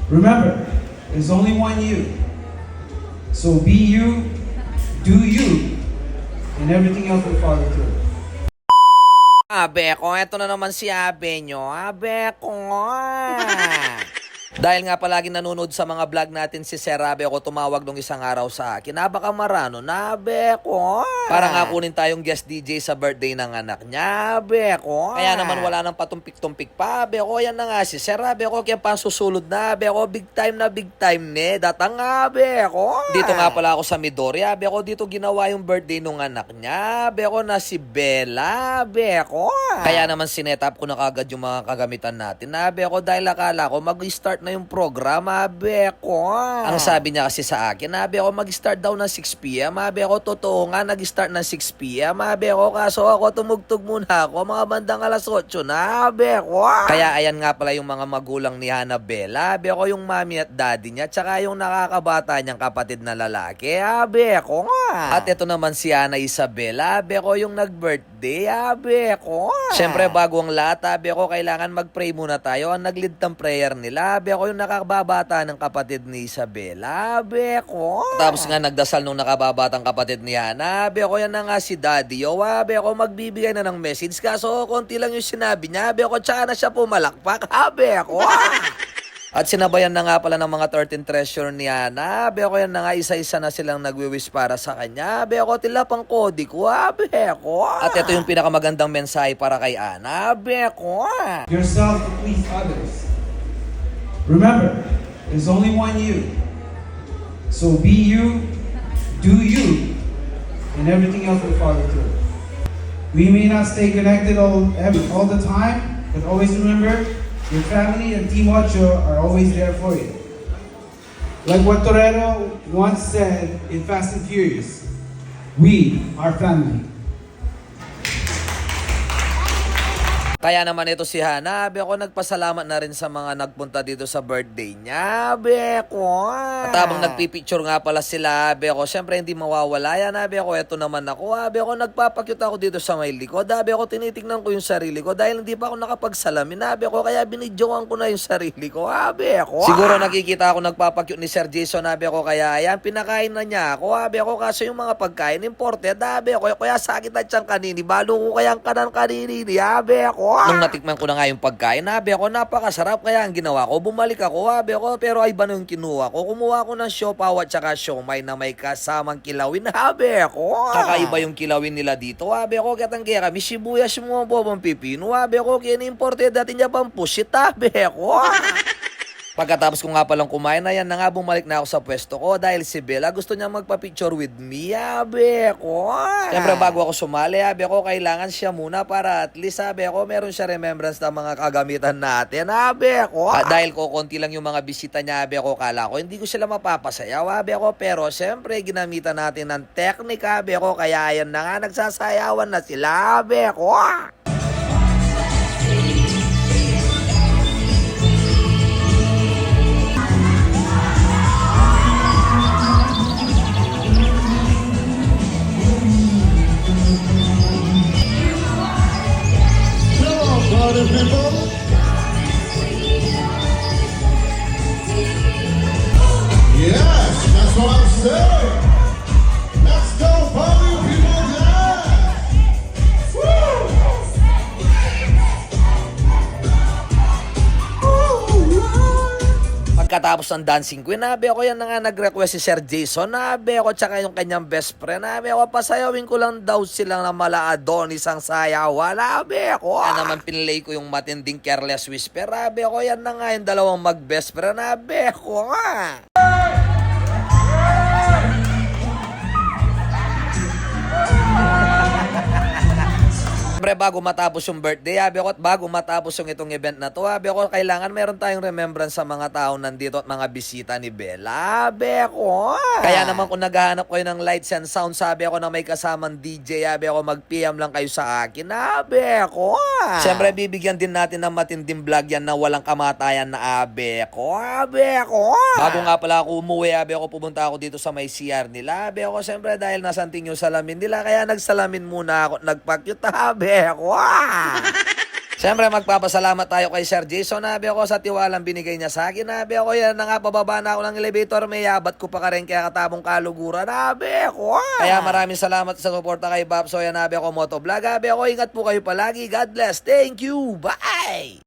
Remember, there's only one you. So be you, do you, and everything else will follow through. Abe ko, eto na naman si Abe nyo. Abe ko. Dahil nga palagi nanonood sa mga vlog natin si Sir Abe ko, tumawag nung isang araw sa akin. Baka marano na, Abe ko. Para nga kunin tayong guest DJ sa birthday ng anak niya, Abe ko. Kaya naman wala nang patumpik-tumpik pa, Abe ko. Yan na nga si Sir Abe ko, kaya pa susulod na, Abe ko. Big time ne. Datang Abe ko. Dito nga pala ako sa Midori, Abe ko. Dito ginawa yung birthday nung anak niya, Abe ko, na si Bella, Abe ko. Kaya naman sinetap ko na kagad yung mga kagamitan natin, Abe ko, dahil akala ko mag-start na yung programa, Abe ko. Ang sabi niya kasi sa akin, Abe ko, mag-start daw ng 6 p.m. Abe ko, totoo nga, nag-start ng 6 p.m. Abe ko, kaso ako tumugtog muna ako, mga bandang alas 8 na, Abe ko. Kaya ayan nga pala yung mga magulang ni Hannabella, Abe ko, yung mami at daddy niya, tsaka yung nakakabata niyang kapatid na lalaki, Abe ko. At ito naman si Ana Isabela, Abe ko, yung nag-birthday, Abe ko. Siyempre, bago ang lahat, Abe ko, kailangan mag-pray muna tayo. Ang nag-lead ng prayer nila, Abe ko, yung nakababata ng kapatid ni Isabela, Abe ko. Tapos nga nagdasal nung nakababatang kapatid ni Hana, Abe ko, yan na nga si Daddy. O, Abe ko, magbibigay na ng message. Kaso, konti lang yung sinabi niya, Abe ko, tsaka na siya pumalakpak, Abe ko. At sinabayan na nga pala ng mga 13 treasure ni Hana. Abe ko, yan na nga, isa-isa na silang nagwi-wish para sa kanya. Abe ko, tila pang kodi ko, Abe ko. At ito yung pinakamagandang mensahe para kay Hana, Abe ko. Yourself to please others. Remember, there's only one you. So be you, do you, and everything else will follow through. We may not stay connected all the time, but always remember, your family and Team Ocho are always there for you. Like what Torero once said in Fast and Furious, we are family. Kaya naman ito si Hana, Abe ko, nagpasalamat na rin sa mga nagpunta dito sa birthday niya, Abe ko. At habang nagpipicture nga pala sila, Abe ko, syempre hindi mawawala yan, Abe ko. Ito naman ako, Abe ko, nagpapakyut ako dito sa may likod, Abe ko, tinitignan ko yung sarili ko dahil hindi pa ako nakapagsalamin, Abe ko, kaya binidyoan ko na yung sarili ko, Abe ko. Siguro nakikita ako nagpapakyut ni Sir Jason, Abe ko, kaya ayan, pinakain na niya ako, Abe ko, kaso yung mga pagkain imported, Abe ko, kaya sakit na siyang kanini, balo ko kayang kanan kanini, Abe ko. Nung natikman ko na nga yung pagkain, Abe ko, napakasarap, kaya ang ginawa ko, bumalik ako, Abe ko, pero ay ba yung kinuha ko? Kumuha ko ng siopaw at saka siomay na may kasamang kilawin, Abe ko. Kakaiba yung kilawin nila dito, Abe ko, katang kaya kami sibuyas mo po bang pipino, Abe ko, kini-imported dati niya pang pusit, Abe ko. Pagkatapos ko nga palang kumain na yan na nga, bumalik na ako sa pwesto ko dahil si Bella gusto niya magpa-picture with me, Abe ko. Siyempre bago ako sumali, Abe ko, kailangan siya muna para at least, Abe ko, meron siya remembrance ng mga kagamitan natin, Abe ko. Dahil ko konti lang yung mga bisita niya, Abe ko, kala ko hindi ko sila mapapasayaw, Abe ko, pero siyempre ginamitan natin ng teknika, Abe ko, kaya ayan na nga, nagsasayawan na sila, Abe ko. Party people. Yes, that's what I'm saying. Let's go, party people, dance. Woo! Pagkatapos ng Dancing Queen, Abe ko, yan na nga nag-request si Sir Jason, Abe ko, tsaka yung kanyang best friend, Abe ko, pasayawin ko lang daw silang na mala Adonis ang sayawan, Abe ko. Kaya naman pinilay ko yung matinding Careless Whisper, Abe ko, yan na nga yung dalawang mag-best friend, Abe ko nga. Siyempre, bago matapos yung birthday, Abe ko, at bago matapos yung itong event na to, Abe ko, kailangan meron tayong remembrance sa mga tao nandito at mga bisita ni Bella, Abe ko. Kaya naman kung naghahanap kayo ng lights and sound, sabi ko na may kasamang DJ, Abe ko, mag-PM lang kayo sa akin, Abe ko. Siyempre, bibigyan din natin ng matinding vlog yan na walang kamatayan na, Abe ko, Abe ko. Bago nga pala ako umuwi, Abe ko, pumunta ako dito sa may CR nila, Abe ko, siyempre dahil nasanting yung salamin nila, kaya nagsalamin muna ako, nagpakyut, Abe ko. Siyempre, magpapasalamat tayo kay Sir Jason Nabe ako sa tiwalang binigay niya sa akin. Nabe ako, yan na nga, pababa na ako ng elevator, may yabat ko pa ka rin kaya katabong kaluguran. Nabe ako. Kaya maraming salamat sa suporta kay Bob Soya. Nabe ako, Motovlog. Nabe ako, ingat po kayo palagi. God bless. Thank you. Bye!